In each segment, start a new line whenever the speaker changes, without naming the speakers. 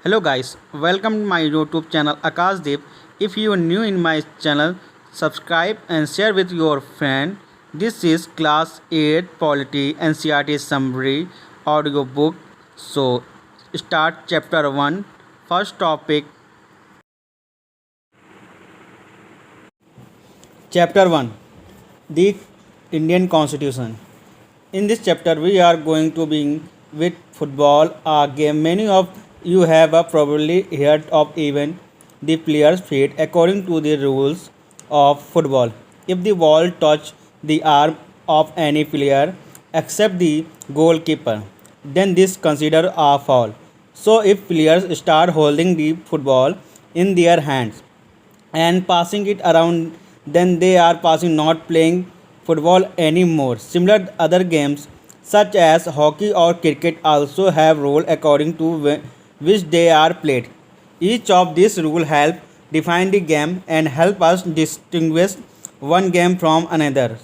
Hello guys, welcome to my YouTube channel Akash Deep. If you are new in my channel, subscribe and share with your friend. This is class 8 Polity NCERT summary audio book. So start chapter 1. First topic. Chapter 1, the Indian Constitution. In this chapter, we are going to begin with football, a game many of you have probably heard of. Even the players' feet according to the rules of football. If the ball touch the arm of any player except the goalkeeper, then this considered a foul. So if players start holding the football in their hands and passing it around, then they are passing, not playing football anymore. Similar other games such as hockey or cricket also have rule according to which they are played. Each of these rules help define the game and help us distinguish one game from another.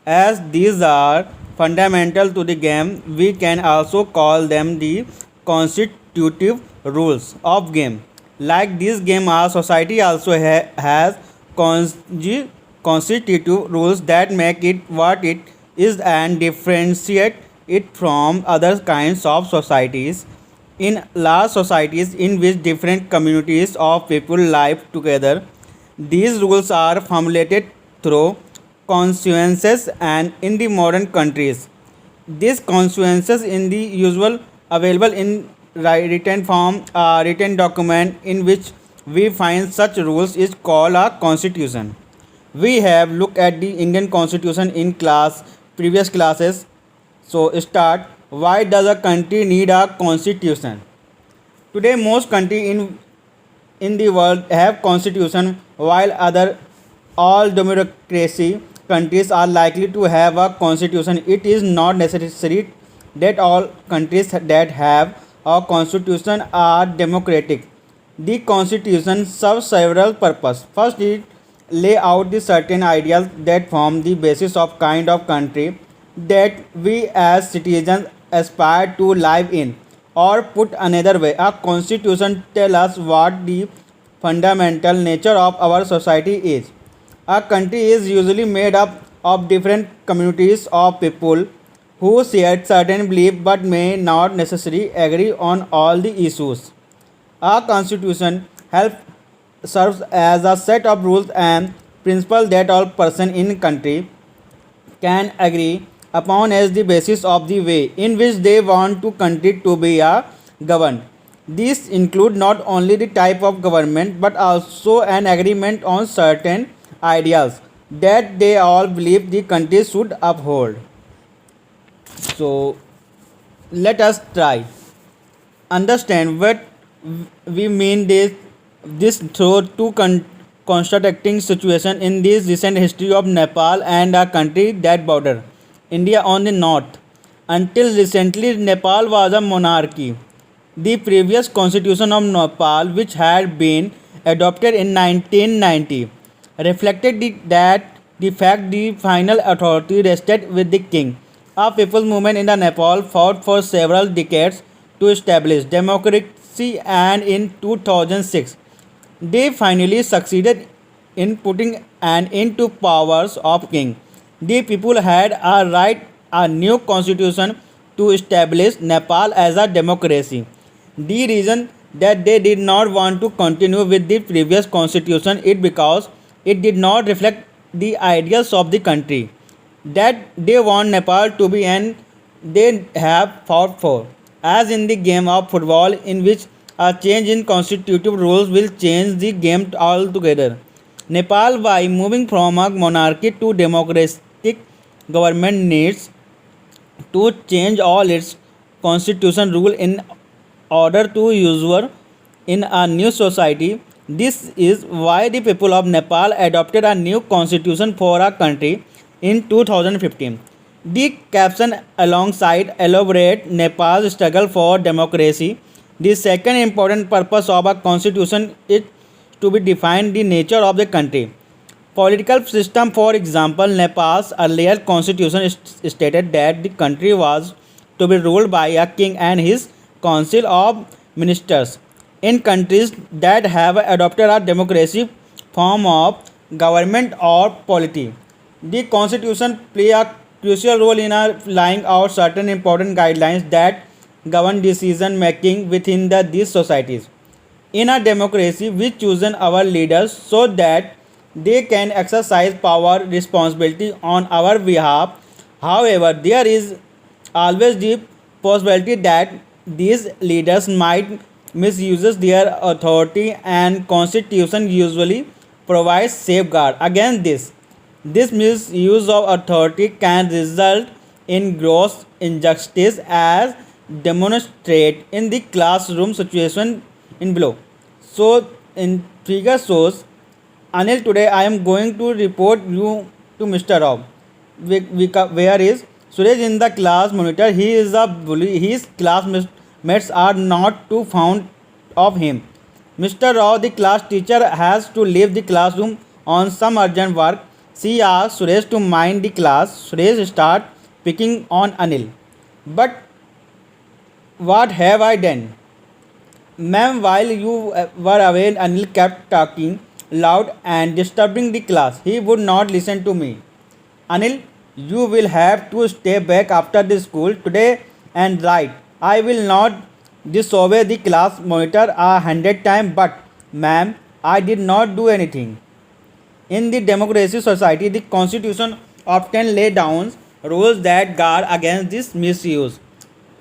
As these are fundamental to the game, we can also call them the constitutive rules of game. Like this game, our society also has constitutive rules that make it what it is and differentiate it from other kinds of societies. In large societies in which different communities of people live together, these rules are formulated through consensus, and in the modern countries, these consensus in the usual available in written form. A written document in which we find such rules is called a constitution. We have looked at the Indian constitution in previous classes. So start. Why does a country need a constitution? Today most countries in the world have constitution, while other all democracy countries are likely to have a constitution. It is not necessary that all countries that have a constitution are democratic. The constitution serves several purposes. First, it lay out the certain ideals that form the basis of kind of country that we as citizens aspire to live in. Or put another way, a constitution tells us what the fundamental nature of our society is. A country is usually made up of different communities of people who share certain beliefs but may not necessarily agree on all the issues. A constitution helps serves as a set of rules and principles that all persons in country can agree upon as the basis of the way in which they want to country to be governed. These include not only the type of government but also an agreement on certain ideals that they all believe the country should uphold. So let us try understand what we mean this through two contradicting situation in this recent history of Nepal and a country that border India on the north. Until recently, Nepal was a monarchy. The previous constitution of Nepal, which had been adopted in 1990, reflected that the fact the final authority rested with the king. A people's movement in the Nepal fought for several decades to establish democracy, and in 2006 they finally succeeded in putting an end to powers of king. The people had a right a new constitution to establish Nepal as a democracy. The reason that they did not want to continue with the previous constitution is because it did not reflect the ideals of the country that they want Nepal to be, and they have fought for. As in the game of football, in which a change in constitutive rules will change the game altogether. Nepal, by moving from a monarchy to democratic government, needs to change all its constitution rule in order to usurp in a new society. This is why the people of Nepal adopted a new constitution for a country in 2015. The caption alongside elaborate Nepal's struggle for democracy. The second important purpose of a constitution is to be define the nature of the country. Political system. For example, Nepal's earlier constitution stated that the country was to be ruled by a king and his council of ministers. in countries that have adopted a democracy form of government or polity. The constitution play a crucial role in laying out certain important guidelines that govern decision making within these societies. In a democracy, we choose our leaders so that they can exercise power responsibility on our behalf. However, there is always the possibility that these leaders might misuse their authority, and constitution usually provides safeguard against this. This misuse of authority can result in gross injustice as demonstrated in the classroom situation in below. So in figure shows, Anil, today I am going to report you to Mr. Rao. Where is Suresh in the class monitor? He is a bully. His classmates are not too fond of him. Mr. Rao, the class teacher, has to leave the classroom on some urgent work. She asks Suresh to mind the class. Suresh start picking on Anil. But what have I done? Ma'am, while you were away, Anil kept talking loud and disturbing the class. He would not listen to me. Anil, you will have to stay back after the school today and write. I will not disobey the class monitor 100 times, but ma'am, I did not do anything. In the democracy society, the constitution often lay down rules that guard against this misuse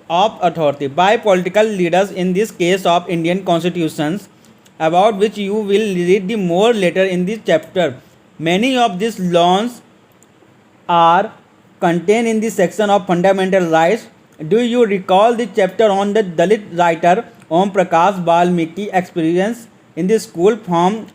of authority by political leaders. In this case of Indian constitutions, about which you will read the more later in this chapter. Many of these laws are contained in the section of fundamental rights. Do you recall the chapter on the Dalit writer Om Prakash Valmiki experience in the school from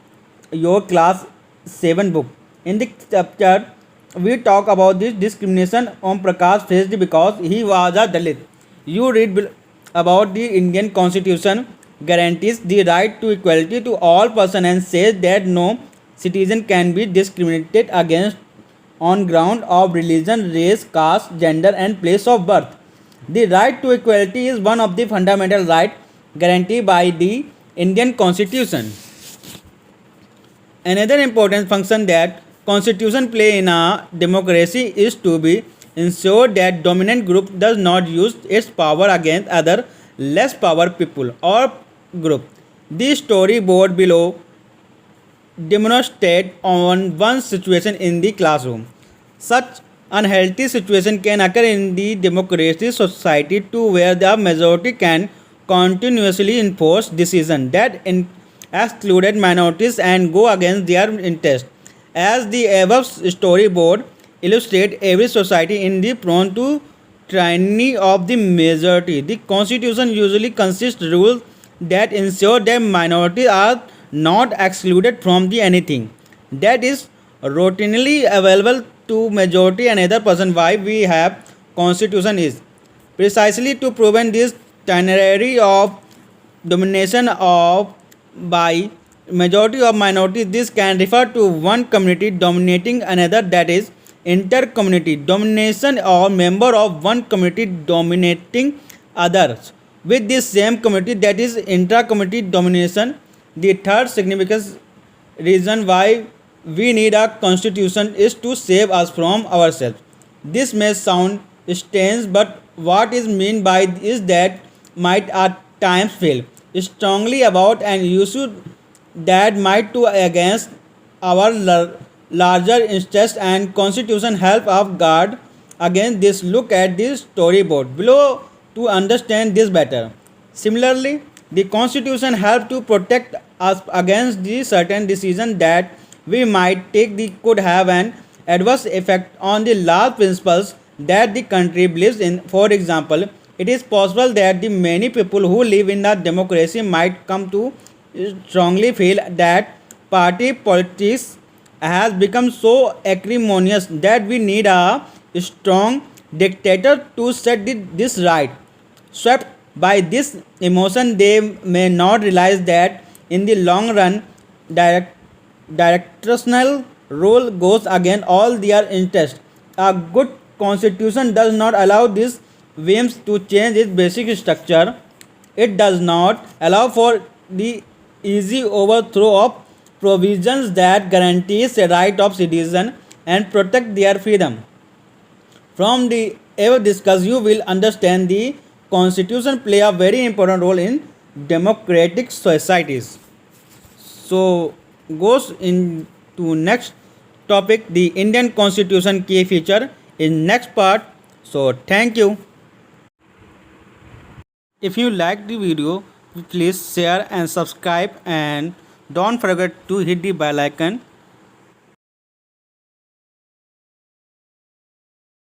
your class 7 book? In the chapter, we talk about this discrimination Om Prakash faced because he was a Dalit. You read about the Indian constitution guarantees the right to equality to all persons and says that no citizen can be discriminated against on ground of religion, race, caste, gender and place of birth. The right to equality is one of the fundamental rights guaranteed by the Indian constitution. Another important function that constitution play in a democracy is to be ensure that dominant group does not use its power against other less power people or group. The storyboard below demonstrate on one situation in the classroom. Such unhealthy situation can occur in the democratic society too, where the majority can continuously enforce decisions that excluded minorities and go against their interest. As the above storyboard illustrate, every society in the prone to tyranny of the majority. The constitution usually consists rules that ensure that minorities are not excluded from the anything that is routinely available to majority and other person. Why we have constitution is precisely to prevent this tyranny of domination of by majority of minority. This can refer to one community dominating another, that is inter-community domination, or member of one community dominating others with this same community, that is intra-community domination. The third significant reason why we need a constitution is to save us from ourselves. This may sound strange, but what is meant by is that might at times feel strongly about an issue that might to against our larger interest, and constitution help us guard against this. Look at this storyboard below to understand this better. Similarly, the constitution help to protect us against the certain decision that we might take the could have an adverse effect on the large principles that the country believes in. For example, it is possible that the many people who live in a democracy might come to strongly feel that party politics has become so acrimonious that we need a strong dictator to set this right. Swept by this emotion, they may not realize that in the long run, directional rule goes against all their interests. A good constitution does not allow these whims to change its basic structure. It does not allow for the easy overthrow of provisions that guarantees the right of citizens and protect their freedom. From the ever discuss, you will understand the constitution play a very important role in democratic societies. So goes into next topic, the Indian constitution key feature in next part. So thank you. If you like the video, please share and subscribe, and don't forget to hit the bell icon